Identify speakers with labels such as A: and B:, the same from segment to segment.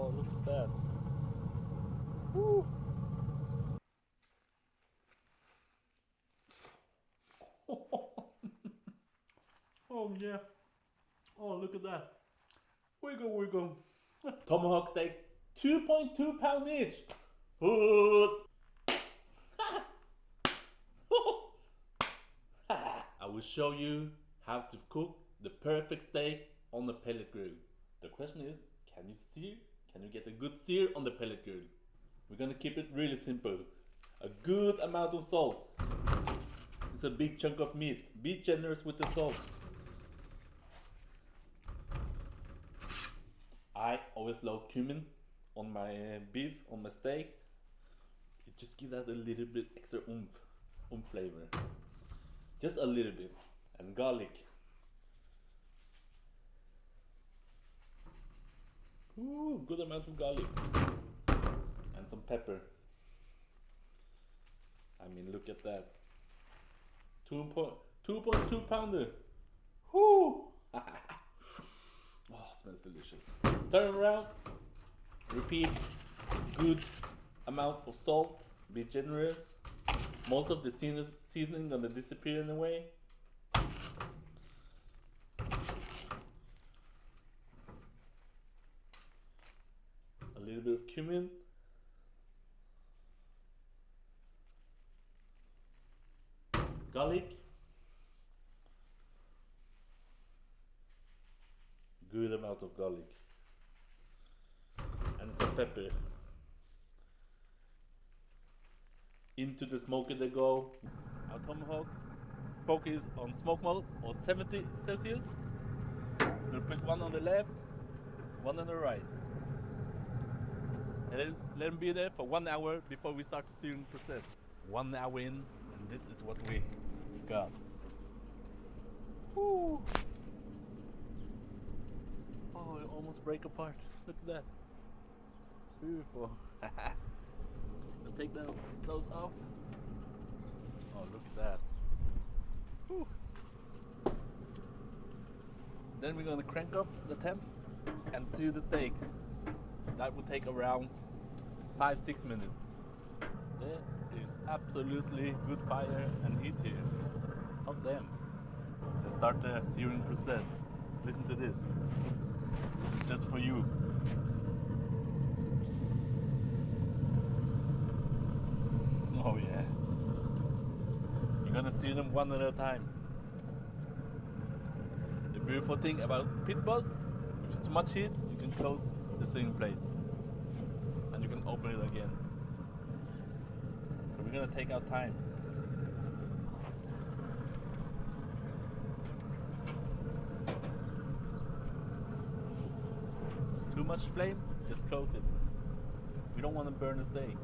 A: Oh, look at that. Woo. Oh yeah. Oh, look at that. Wiggle, wiggle. Tomahawk steak, 2.2 pound each. I will show you how to cook the perfect steak on the pellet grill. The question is, can you sear? Can you get a good sear on the pellet grill? We're gonna keep it really simple. A good amount of salt. It's a big chunk of meat. Be generous with the salt. I always love cumin on my beef, on my steaks. It just gives that a little bit extra oomph flavor. Just a little bit. And garlic. Ooh, good amount of garlic. And some pepper. I mean, look at that. 2.2 pounder. Whoo! Oh, smells delicious. Turn around. Repeat. Good amount of salt. Be generous. Most of the seasoning gonna disappear in a way. A little bit of cumin. Garlic. Good amount of garlic. And some pepper. Into the smoker they go. Our tomahawks. Smoker is on smoke mode or 70 Celsius. We'll put one on the left, one on the right. And then let them be there for 1 hour before we start the searing process. 1 hour in, and this is what we got. Woo. Oh, it almost break apart. Look at that. Beautiful. I'll take those off. Oh, look at that. Whew. Then we're gonna crank up the temp and sear the steaks. That will take around 5-6 minutes. There is absolutely good fire and heat here. Hot damn. Let's start the searing process. Listen to this. This is just for you. Oh yeah. You're gonna sear them one at a time. The beautiful thing about pit boss, if it's too much heat, you can close the searing plate and you can open it again. So we're gonna take our time. Too much flame, just close it. We don't want to burn the steak.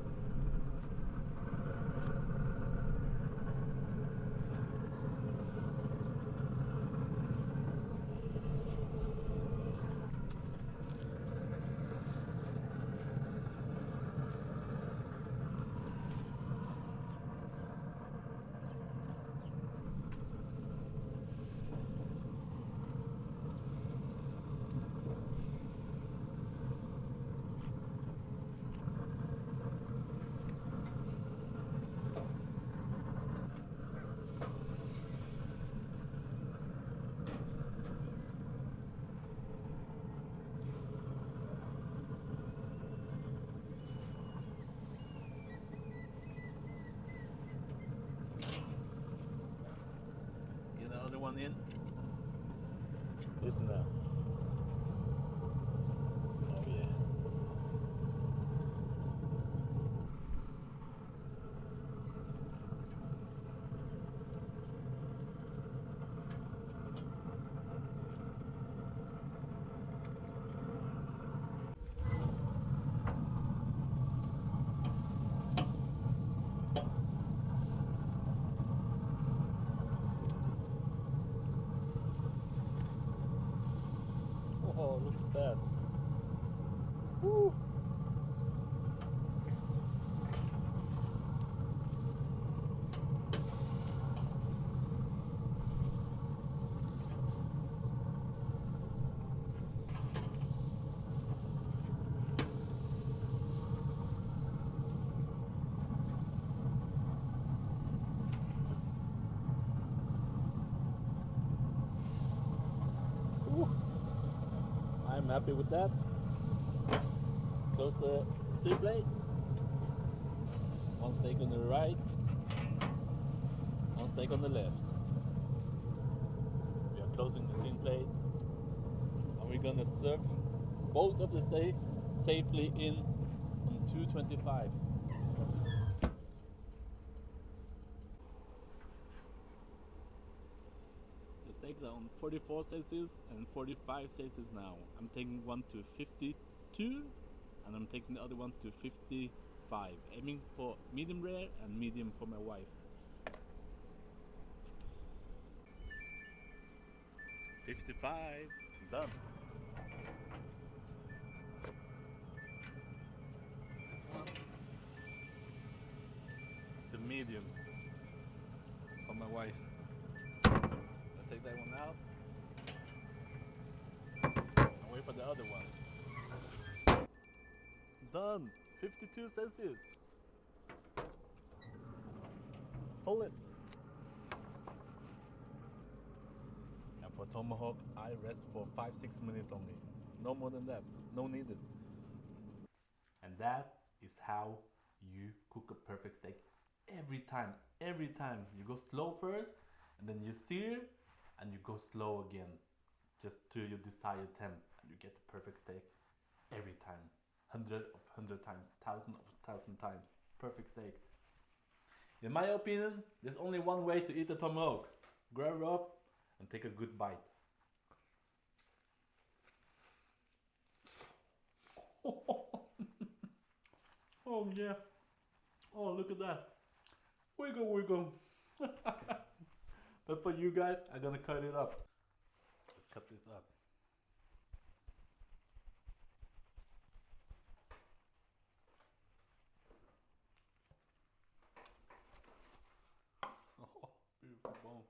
A: One in. Listen now. Oh yeah. Oh, look at that. Woo. I'm happy with that. Close the seat plate. One steak on the right, one steak on the left. We are closing the seat plate, and we're gonna serve both of the steak safely in on 225. The steaks are on 44 Celsius and 45 Celsius now. I'm taking one to 52 and I'm taking the other one to 55. Aiming for medium rare and medium for my wife. 55, done. This one, the medium for my wife. I'll take that one out and wait for the other one. Done, 52 Celsius. Hold it. And for Tomahawk, I rest for 5-6 minutes only. No more than that, no needed. And that is how you cook a perfect steak every time. Every time you go slow first, and then you sear, and you go slow again, just to your desired temp, and you get the perfect steak every time. 100 times, 1,000 times, perfect steak. In my opinion, there's only one way to eat a tomahawk. Grab it up and take a good bite. Oh yeah. Oh, look at that. Wiggle, wiggle. But for you guys, I'm gonna cut it up. Let's cut this up. Oh, beautiful bone.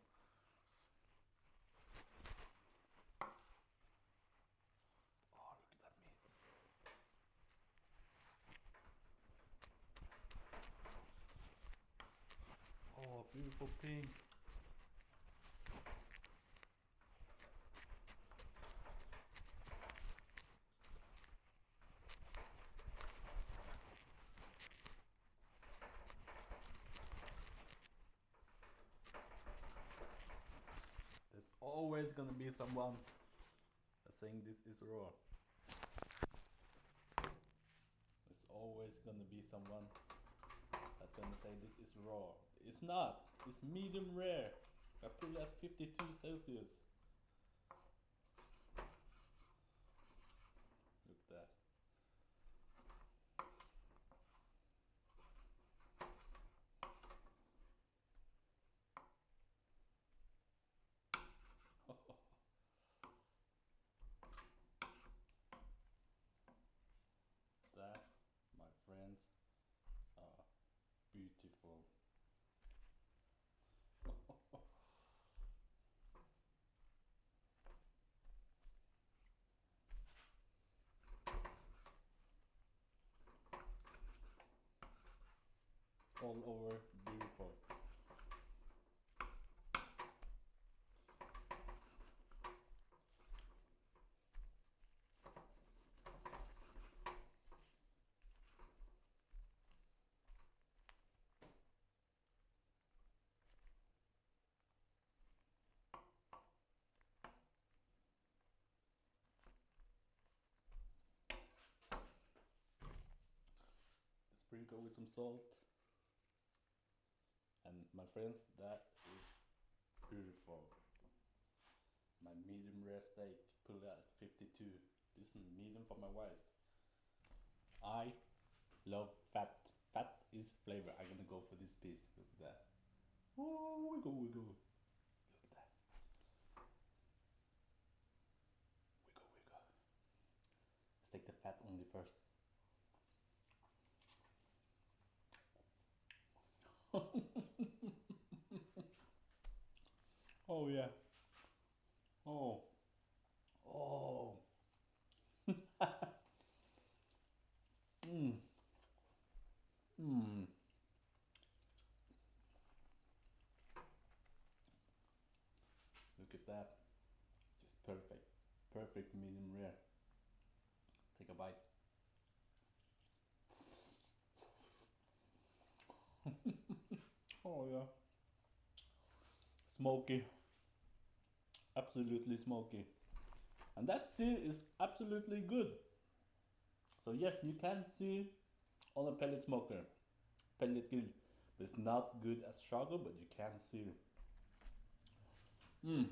A: Oh, look at that meat. Oh, beautiful pink. There's always gonna be someone that's saying this is raw. There's always gonna be someone that's gonna say this is raw. It's not. It's medium rare. I put it at 52 Celsius. Look at that. That, my friends, are beautiful. All over beautiful. Sprinkle with some salt. And my friends, that is beautiful. My medium rare steak, put it at 52. This is medium for my wife. I love fat. Fat is flavor. I'm gonna go for this piece. Look at that. Oh, wiggle, wiggle. Look at that. Wiggle, wiggle. Let's take the fat only first. Oh yeah. Oh. Oh. Mmm. Mmm. Look at that. Just perfect. Perfect medium rare. Take a bite. Oh yeah. Smoky. Absolutely smoky. And that seal is absolutely good. So yes, you can see on a pellet smoker, pellet grill. It's not good as charcoal, but you can see. Mm.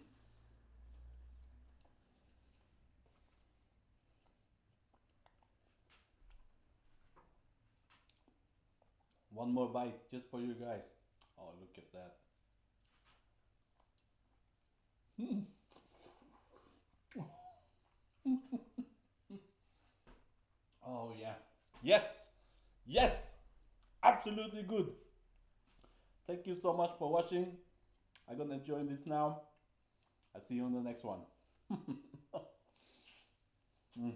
A: One more bite just for you guys. Oh, look at that. Mm. Oh yeah. Yes. Yes. Absolutely good. Thank you so much for watching. I'm gonna enjoy this now. I'll see you on the next one. Mm.